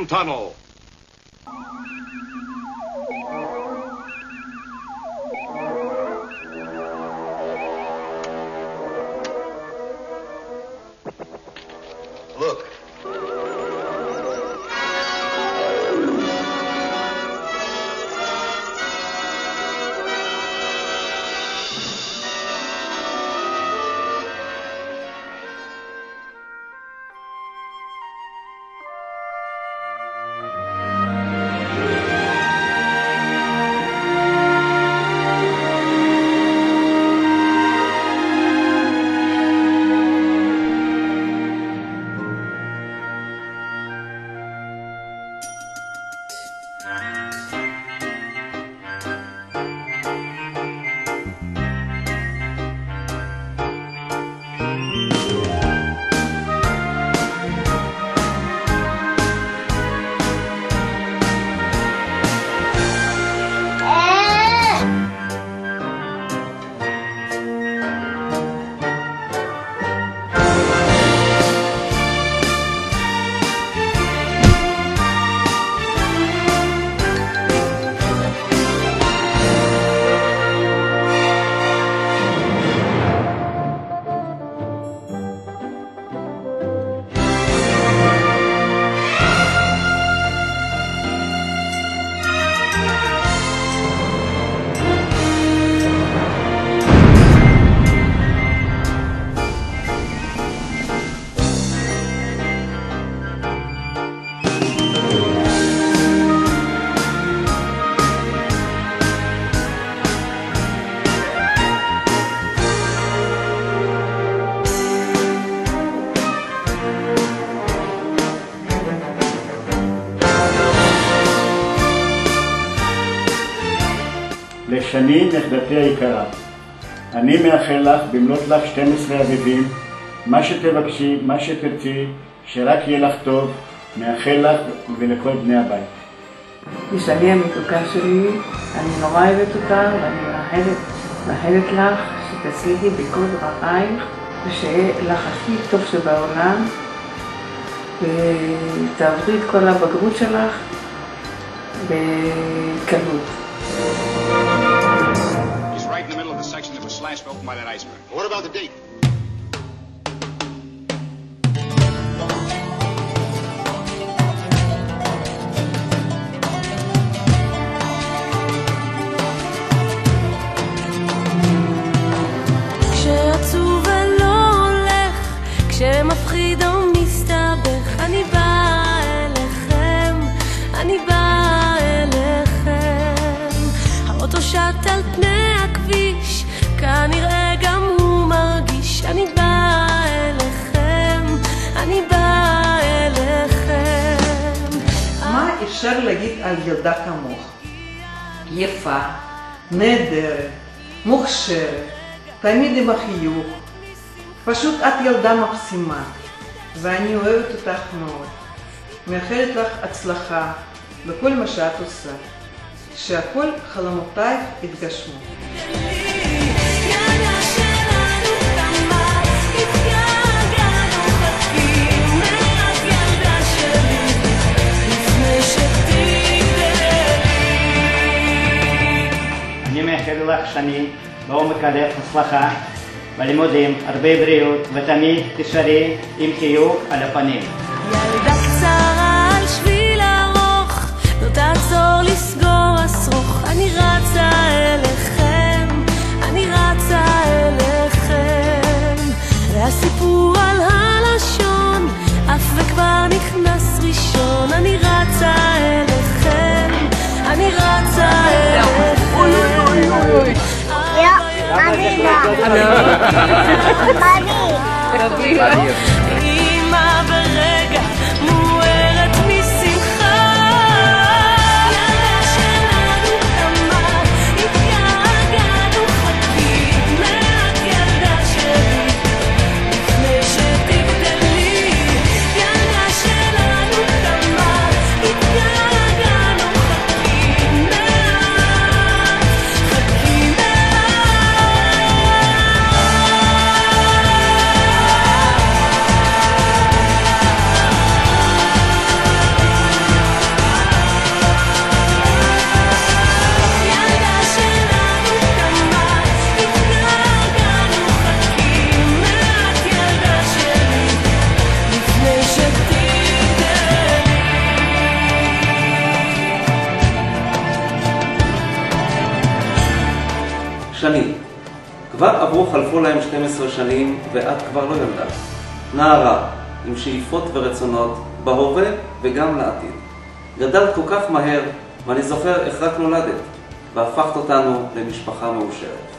time tunnel. Look. לשני נכדתי היקרה, אני מאחל לך במלאת לך 12 אביבים, מה שתבקשי, מה שתרצי, שרק יהיה לך טוב, מאחל לך ולכל בני הבית. לשני המתוקה שלי, אני נורא אוהבת אותה ואני מאחלת לך שתצליחי בכל דברייך ושיהיה לך הכי טוב שבעולם ותעברי את כל הבגרות שלך בקלות. Slashed open by that iceberg. What about the date? כשעצוב ולא הולך, כשמפחיד או מסתבך, אני באה אליכם, אני באה אליכם. האוטו שט על פני הכביש, כנראה גם הוא מרגיש, אני באה אליכם, אני באה אליכם. מה אפשר להגיד על ילדה כמוך? יפה, נהדרת, מוכשרת, תמיד עם החיוך. פשוט את ילדה מקסימה, ואני אוהבת אותך מאוד. מאחלת לך הצלחה בכל מה שאת עושה, שהכל חלומותייך יתגשמו. אני מאחל לך שני בעומק הלב הצלחה בלימודים, הרבה בריאות, ותמיד תישארי עם חיוך על הפנים. ילדה קצרה על שביל ארוך, לא תעצור לסגור השרוך, אני רצה אליכם, אני רצה אליכם. והסיפור על הלשון אף וכבר נכנס ראשון, אני רצה אליכם, אני רצה אליכם. אמא ברגע מוארת משמחה, ילדה שלנו תמה, התגעגענו, חכי מעט ילדה שלי, לפני שתגדלי. ילדה שלנו תמה, התגעגענו, חכי מעט, חכי מעט. שני, כבר חלפו להם 12 שנים ואת כבר לא ילדה. נערה, עם שאיפות ורצונות, בהווה וגם לעתיד. גדלת כל כך מהר, ואני זוכר איך רק נולדת, והפכת אותנו למשפחה מאושרת.